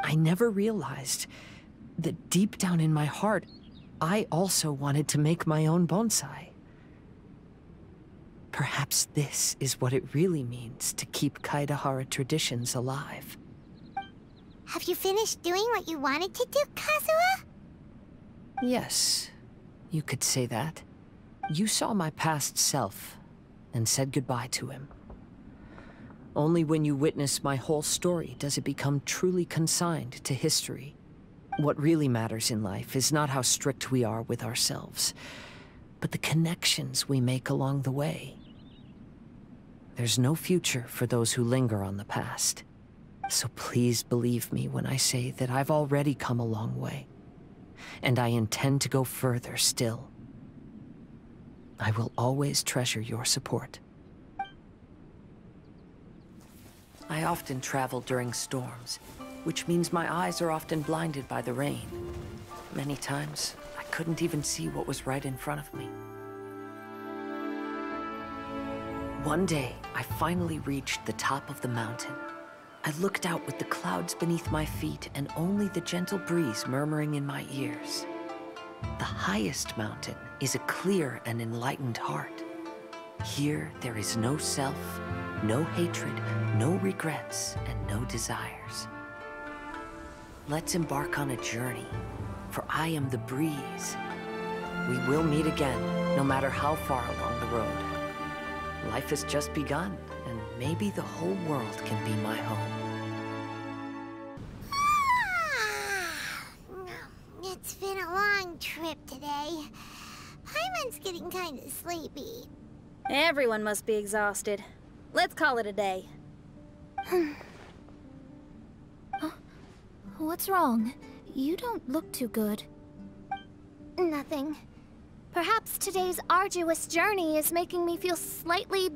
I never realized that deep down in my heart, I also wanted to make my own bonsai. Perhaps this is what it really means to keep Kaedehara traditions alive. Have you finished doing what you wanted to do, Kazuha? Yes, you could say that. You saw my past self and said goodbye to him. Only when you witness my whole story does it become truly consigned to history. What really matters in life is not how strict we are with ourselves, but the connections we make along the way. There's no future for those who linger on the past. So please believe me when I say that I've already come a long way. And I intend to go further still. I will always treasure your support. I often travel during storms, which means my eyes are often blinded by the rain. Many times, I couldn't even see what was right in front of me. One day, I finally reached the top of the mountain. I looked out with the clouds beneath my feet and only the gentle breeze murmuring in my ears. The highest mountain is a clear and enlightened heart. Here, there is no self, no hatred, no regrets, and no desires. Let's embark on a journey, for I am the breeze. We will meet again, no matter how far along the road. Life has just begun, and maybe the whole world can be my home. It's been a long trip today. Paimon's getting kind of sleepy. Everyone must be exhausted. Let's call it a day. What's wrong? You don't look too good. Nothing. Perhaps today's arduous journey is making me feel slightly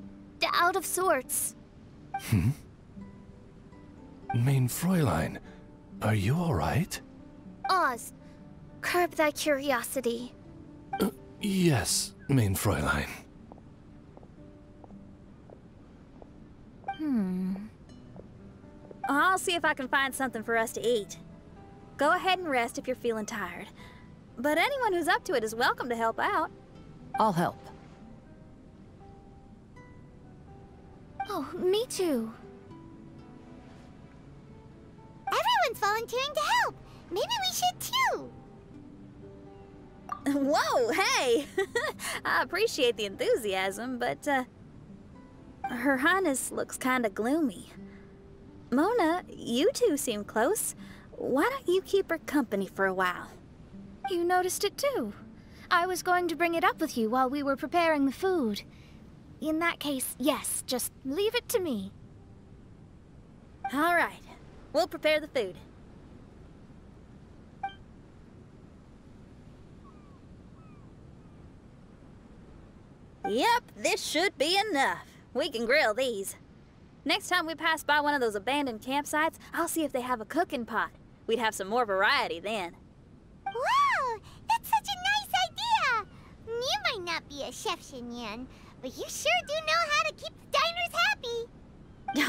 out of sorts. Main Fräulein, are you all right? Oz, curb thy curiosity. Yes, Main Fräulein. I'll see if I can find something for us to eat. Go ahead and rest if you're feeling tired. But anyone who's up to it is welcome to help out. I'll help. Oh, me too. Everyone's volunteering to help. Maybe we should too. Whoa, hey! I appreciate the enthusiasm, but, Her Highness looks kinda gloomy. Mona, you two seem close. Why don't you keep her company for a while? You noticed it too. I was going to bring it up with you while we were preparing the food. In that case, yes, just leave it to me. All right, we'll prepare the food. Yep, this should be enough. We can grill these. Next time we pass by one of those abandoned campsites, I'll see if they have a cooking pot. We'd have some more variety then. Wow, that's such a nice idea! You might not be a chef, Xinyan, but you sure do know how to keep the diners happy.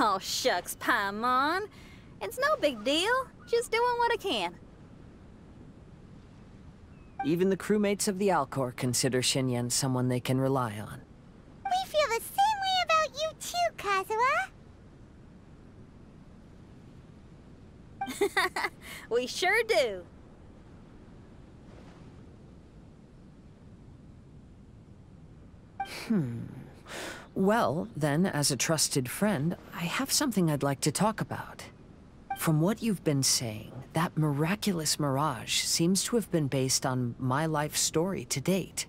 Oh, shucks, Paimon. It's no big deal. Just doing what I can. Even the crewmates of the Alcor consider Xinyan someone they can rely on. We feel the same way about you too, Kazuha. We sure do. Well, then, as a trusted friend, I have something I'd like to talk about. From what you've been saying, that miraculous mirage seems to have been based on my life story to date.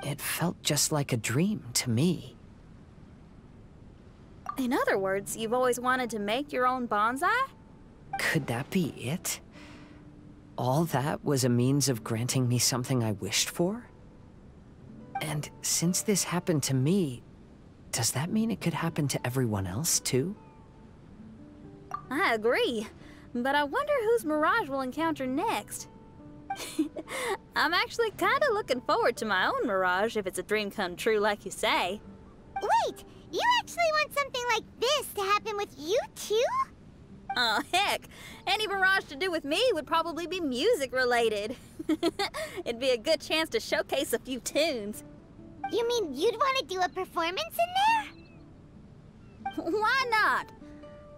It felt just like a dream to me. In other words, you've always wanted to make your own bonsai? Could that be it? All that was a means of granting me something I wished for? And since this happened to me, does that mean it could happen to everyone else, too? I agree, but I wonder whose mirage we'll encounter next. I'm actually kinda looking forward to my own mirage if it's a dream come true like you say. Wait, you actually want something like this to happen with you too? Oh, heck. Any mirage to do with me would probably be music-related. It'd be a good chance to showcase a few tunes. You mean you'd want to do a performance in there? Why not?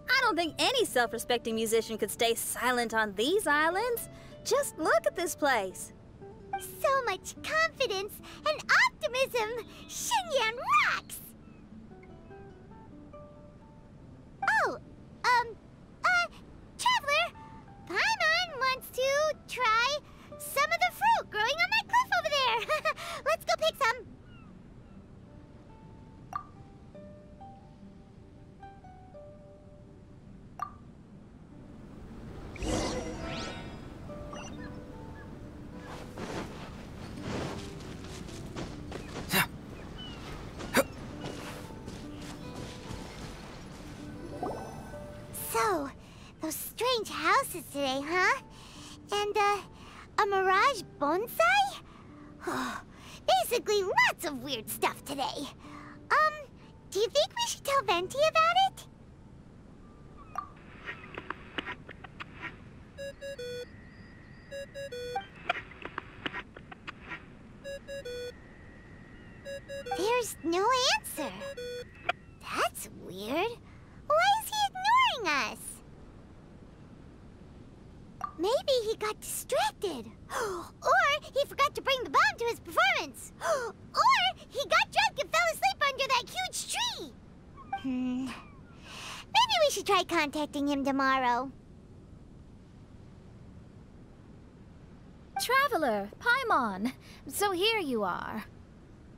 I don't think any self-respecting musician could stay silent on these islands. Just look at this place. So much confidence and optimism! Xinyan rocks! Oh, Traveler, Paimon wants to try some of the fruit growing on that cliff over there. Let's go pick some. So, those strange houses today, huh? And, a mirage bonsai? Oh, basically lots of weird stuff today. Do you think we should tell Venti about it? There's no answer. Maybe he got distracted. Or he forgot to bring the bomb to his performance. Or he got drunk and fell asleep under that huge tree. Maybe we should try contacting him tomorrow. Traveler, Paimon. So here you are.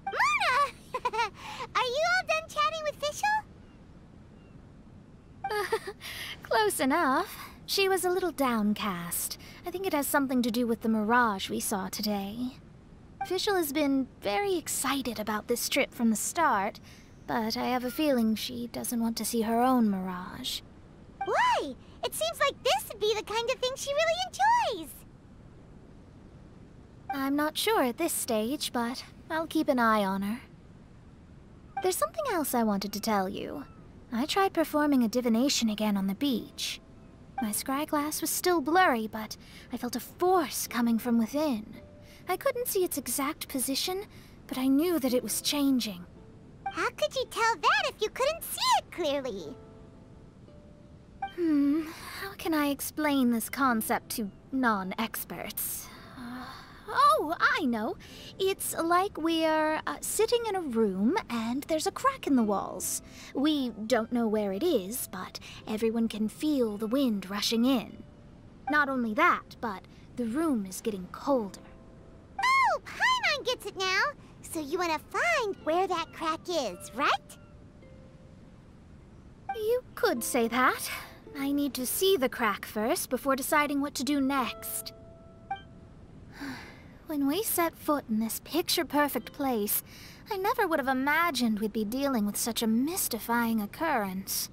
Mona! Are you all done chatting with fischl? Close enough. She was a little downcast. I think it has something to do with the mirage we saw today. fischl has been very excited about this trip from the start, but I have a feeling she doesn't want to see her own mirage. Why? It seems like this would be the kind of thing she really enjoys. I'm not sure at this stage, but I'll keep an eye on her. There's something else I wanted to tell you. I tried performing a divination again on the beach. My scryglass was still blurry, but I felt a force coming from within. I couldn't see its exact position, but I knew that it was changing. How could you tell that if you couldn't see it clearly? How can I explain this concept to non-experts? Oh, I know. It's like we're sitting in a room and there's a crack in the walls. We don't know where it is, but everyone can feel the wind rushing in. Not only that, but the room is getting colder. Oh, Paimon gets it now. So you want to find where that crack is, right? You could say that. I need to see the crack first before deciding what to do next. When we set foot in this picture-perfect place, I never would have imagined we'd be dealing with such a mystifying occurrence.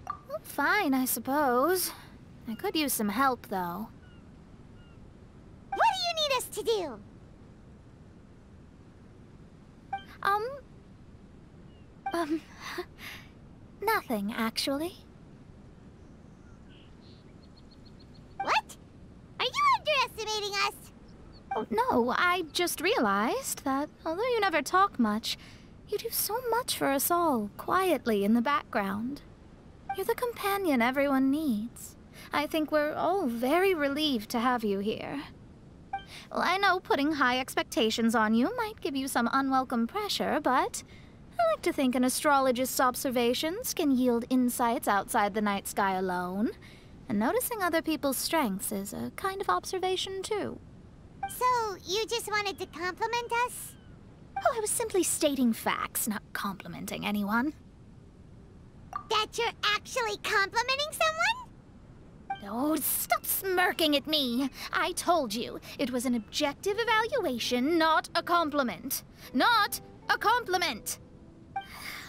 Well, fine, I suppose. I could use some help, though. What do you need us to do? Nothing, actually. What? Are you underestimating us? Oh, no, I just realized that although you never talk much, you do so much for us all, quietly in the background. You're the companion everyone needs. I think we're all very relieved to have you here. Well, I know putting high expectations on you might give you some unwelcome pressure, but I like to think an astrologist's observations can yield insights outside the night sky alone. And noticing other people's strengths is a kind of observation, too. So, you just wanted to compliment us? Oh, I was simply stating facts, not complimenting anyone. That you're actually complimenting someone? Oh, stop smirking at me. I told you, it was an objective evaluation, not a compliment. Not a compliment!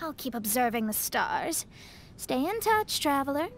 I'll keep observing the stars. Stay in touch, Traveler.